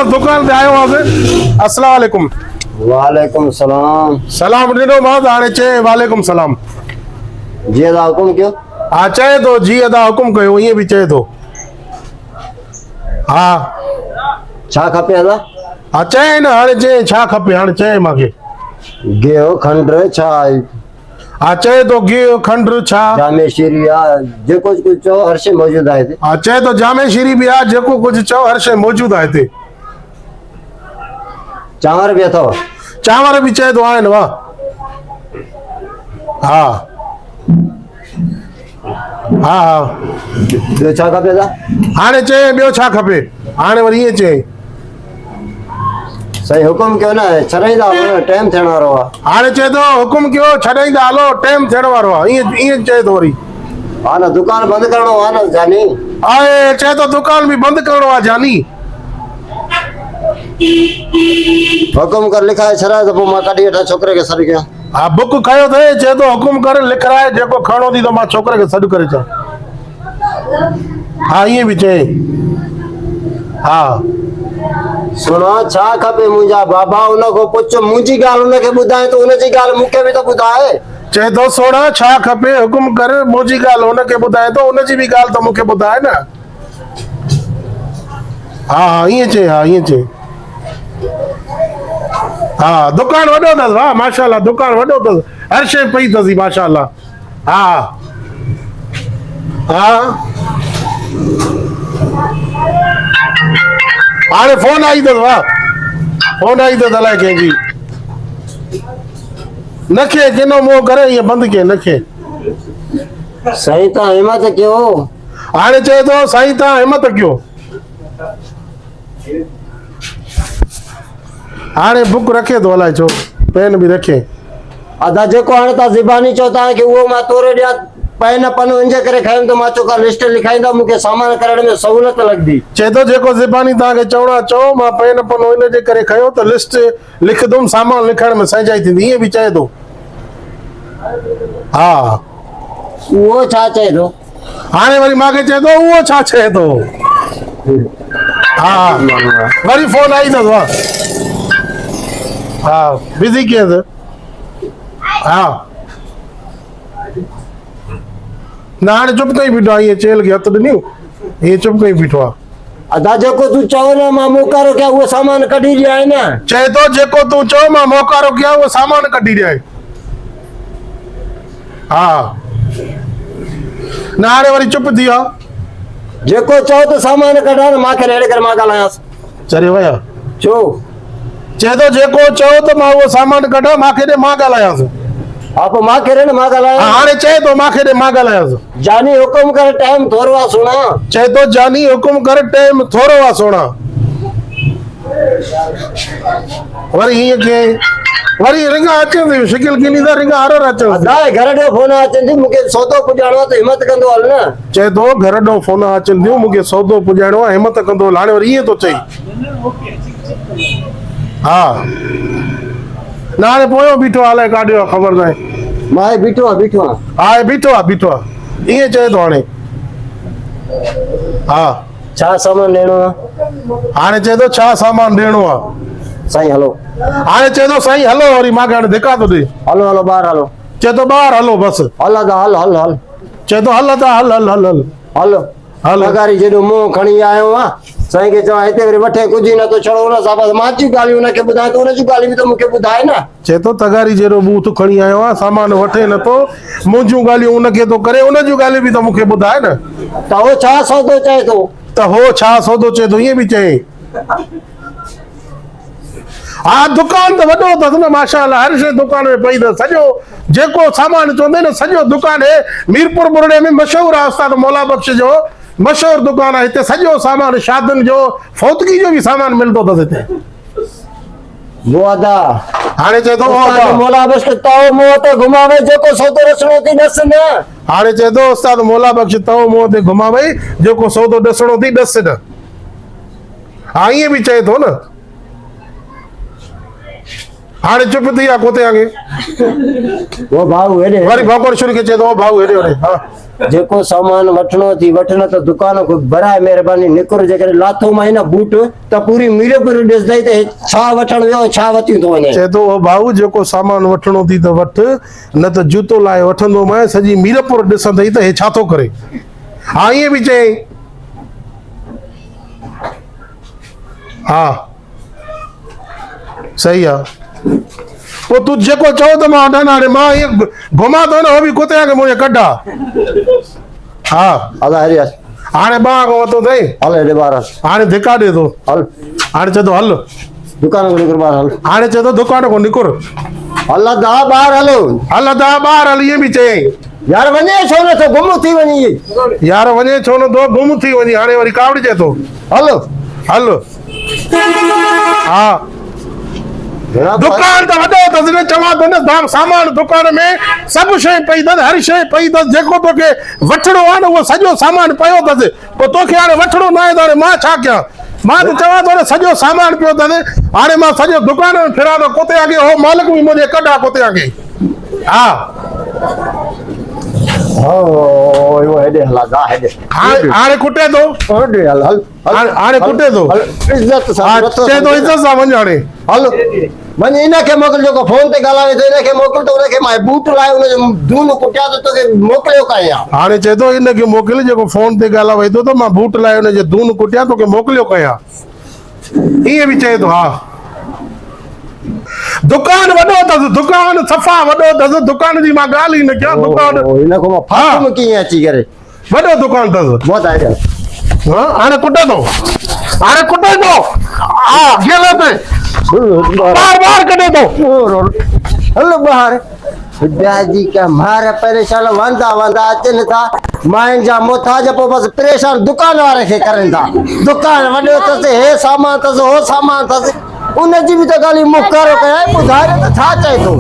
दुकान ते आयो हुआसीं। अस्सलाम वालेकुम। वालेकुम सलाम। सलाम ॾिनो मां हाणे चए वालेकुम सलाम। जी अदा हुकुम कयो। हा चए थो जी अदा हुकुम कयो, ईअं बि चए थो। हा छा खपे अदा? हा चए न, हाणे चए छा खपे, हाणे चए मूंखे। गियो खंड छा हा चए थो गिहु खंडु छा जामे शीरी जेको कुछ चओ हर शइ मौजूद आहे हिते। हा चए थो जामे शीरी बि आहे, जेको कुझु चओ हर शइ मौजूदु आहे हिते। चांवर भी अथव? चांवर भी चए थो आहिनि वाह। हा हा हा ॿियो छा खपे अदा? हाणे चए ॿियो छा खपे, हाणे वरी ईअं चए। सही हुकुम कयो न, छॾाईंदा टाइम थियण वारो आहे। हाणे चए थो हुकुम कयो छॾाईंदा हलो, टाइम थियण वारो आहे, ईअं ईअं चए थो वरी। हा न दुकान बंदि करणो आहे न जानी। आहे चए थो दुकान बि बंदि करणो आहे जानी। हुकुम कर लिखाए छॾाए त पोइ मां कढी वठां छोकिरे खे सॾु कयां। हा बुक खयो अथई, चए थो हुकुम करे लिखाए, जेको खणो थी त मां छोकिरे खे सॾु करे अचां। हा ईअं बि चए। हा सुनो छा खपे मुंहिंजा बाबा, उनखां पुछो मुंहिंजी ॻाल्हि उनखे ॿुधाए त उनजी ॻाल्हि मूंखे बि त ॿुधाए। चए थो सोणा छा खपे हुकुम कर, मुंहिंजी ॻाल्हि हुनखे ॿुधाए थो, उनजी बि ॻाल्हि त मूंखे ॿुधाए न। हा हा ईअं चए, हा ईअं चए। हा दुकान वॾो अथसि वाह माशाल्लाह, दुकान वॾो अथसि, हर शइ पई अथसि माशाल्लाह। हा हा हाणे फोन आई अथसि वाह, फोन आई अथसि अलाए कंहिंजी। नखे किनो मुंहुं करे ईअं बंदि कए नखे। सही त हिम्मत कयो। हाणे चए थो साईं तव्हां हिम्मत कयो। हाणे बुक रखे थो अलाए छो, पेन बि रखे। अदा जेको हाणे तव्हां ज़बानी चओ तव्हांखे उहो मां तोरे ॾियां। पेन पनो इन करे खयुमि त मां चयो लिस्ट लिखाईंदा, मूंखे सामान करण में सहूलियत लॻंदी। चए थो जेको ज़बानी तव्हांखे चवणो चओ, मां पेन पनो इन जे करे खयो त लिस्ट लिखंदुमि, सामान लिखण में सहिजाई थींदी, ईअं बि चए थो। हा उहो छा चए थो? हाणे वरी मूंखे चए थो उहो छा चए थो। हा वरी फोन आई अथसि वाह। हा बिज़ी कीअं? हा न हाणे चुप कई बीठो आहे, ईअं चेल खे हथु ॾिनियूं, ईअं चुप कई बीठो आहे। अदा जेको तूं चओ न मां मोकारो कयां उहो सामान कढी ॾियां न। चए थो जेको तूं चओ मां मोकारो कयां उहो सामान कढी ॾियां। हा न हाणे वरी चुप थी वियो। जेको चओ त सामान कढा न, मूंखे अहिड़े करे मां ॻाल्हायांसि। चरे विया छो? चए थो जेको चओ त मां उहो सामान कढां, मूंखे ॾे मां ॻाल्हायांसि। हा पोइ मूंखे ॾे न मां ॻाल्हायां। हाणे चए थो मूंखे ॾे मां ॻाल्हायांसि। जानी हुकुम कर टाइम थोरो आहे सुणा। चए थो जानी हुकुम कर टाइम थोरो आहे सोणा। वरी हीअं कयईं, वरी रिंग अचे थी, शिकिल किनी था रिंग हर अचे। अदा घर ॾे फोन अचनि थी, मूंखे सौदो पुॼाइणो आहे त हिम्मत कंदो हल न। चए थो घर ॾों फोन अचनि थियूं, मूंखे सौदो पुॼाइणो आहे, हिम्मत कंदो। हाणे वरी ईअं थो चई। हा न हाणे पोयो बीठो आहे, अलाए काॾे आहे ख़बर न आहे। मां बीठो आहे बीठो आहे। हा बीठो आहे बीठो आहे, ईअं चए थो हाणे। हा छा सामान ॾियणो आहे? हाणे चए थो छा सामान ॾियणो आहे। साईं हलो। हाणे चए थो साईं हलो, वरी मूंखे हाणे धिका थो ॾे। हलो हलो ॿाहिरि हलो। चए थो ॿाहिरि हलो बसि। हल अदा हल हल हल। चए थो हल अदा हल हल हल हल हल हल। पगारी जेॾो मुंहुं खणी आयो आहे, साईं खे चवां हिते वरी वठे कुझु नथो छड़ो हुन सां बसि मां जी ॻाल्हियूं हुनखे ॿुधाए त हुनजी ॻाल्हियूं बि त मूंखे ॿुधाए न। चए थो तगारी जहिड़ो बूथ खणी आयो आहे, सामान वठे नथो, मुंहिंजूं ॻाल्हियूं उनखे थो करे, उनजूं ॻाल्हियूं बि त मूंखे ॿुधाए न। त हो छा सौदो चए थो? त हो छा सौदो चए थो, ईअं बि चए। हा दुकान त वॾो अथसि न माशाल्लाह, हर शइ दुकान में पई अथसि, सॼो जेको सामान चवंदे न सॼो दुकान आहे। मीरपुर बुरड़े में मशहूरु आहे उस्ताद मौला बख्श जो मशहूरु दुकान आहे, हिते सॼो सामान शादियुनि जो फौतगी जो बि सामान मिलंदो अथसि हिते। वो अदा हाणे चए थो मौला बख्श तओ मुंहं ते घुमावे, जेको सौदो ॾिसणो थी ॾस न। हाणे चए थो उस्ताद मौला बख्श तओ मुंहं ते घुमावई, जेको सौदो ॾिसणो थी ॾस न। हा ईअं बि चए थो न। हाणे चुप थी आहे कोते आगे। वो भाऊ हेॾे वरी भौकड़ शुरू खे चए थो भाऊ हेॾे होॾे। हा जेको सामान वठणो थी वठण त दुकान को बराए महिरबानी निकुर जेकर लाथो मां न बूट त पूरी मीरपुर ॾिसदई त छा वठण वियो छा वठी थो वञे। चए थो ओ भाऊ जेको सामान वठणो थी त वठ, न त जूतो लाए वठंदो मैं सॼी मीरपुर ॾिसंदई त हे छा थो करे। हा ईअं बि चई। हा सही आहे। पोइ तूं जेको चओ त मां वठंदा हाणे मां ईअं घुमां थो न, हो बि कुत्ते खे मुंहिंजे कढा। हा हला हरी हाणे ॿार खां वरितो अथई, हल हेॾे ॿार हाणे धिका ॾे थो, हल हाणे चए थो हल, दुकान को निकुर ॿार हल हाणे चए थो दुकान खां निकुर, हल दा ॿार हलो हल दा ॿार हल, ईअं बि चयईं। यार वञे छो नथो गुम थी वञे इहे। यार वञे छो न थो, गुम थी वञे, हाणे वरी कावड़ी चए थो हलो हल। हा दुकान त वॾो अथसि न, चवां थो न सामान दुकान में सभु शइ पई अथसि, हर शइ पई अथसि, जेको तोखे वठिणो आहे न उहो सॼो सामान पियो अथसि। पोइ तोखे हाणे वठिणो न आहे त हाणे मां छा कयां? मां त चवां थो न सॼो सामान पियो अथसि, हाणे मां सॼो दुकान में फिरां थो कुत्ते अॻे, हो मालिक बि मुंहिंजे कढा कुत्ते अॻे। हा हेॾे हला दा हेॾे हाणे कुटे थो, हेॾे हल हल हाणे कुटे थो, इज़त सां चए थो इज़त सां वञ हाणे। हल वञ इनखे मोकिल जेको फोन ते ॻाल्हाए थो, इनखे मोकिल त उनखे मां बूट लाए उनजो दून कुटिया त तोखे मोकिलियो कयां। हाणे चए थो इनखे मोकिल जेको फोन ते ॻाल्हाए वेठो त मां बूट लाए हुनजे दून कुटिया तोखे मोकिलियो कयां, ईअं बि चए थो। हा दुकान वॾो अथसि, दुकान सफ़ा वॾो अथसि, दुकान जी मां ॻाल्हि ई न कयां। दुकान इनखो मां फातम कीअं अची करे वॾो दुकान अथसि। बहुत आइडिया हाणे कुटे थो, हाणे कुटे थो। हा गेले ते बार बार कढे थो। हलो ॿार जी का मार परेशान वंदा वंदा अचनि था माइन जा मोथाज, पोइ बसि परेशान दुकान वारे खे करनि था। दुकान वॾो अथसि, हे सामान अथसि, हो सामान अथसि, उनजी बि त ॻाल्हि मुखारो कयां, ॿुधाए त छा चए थो।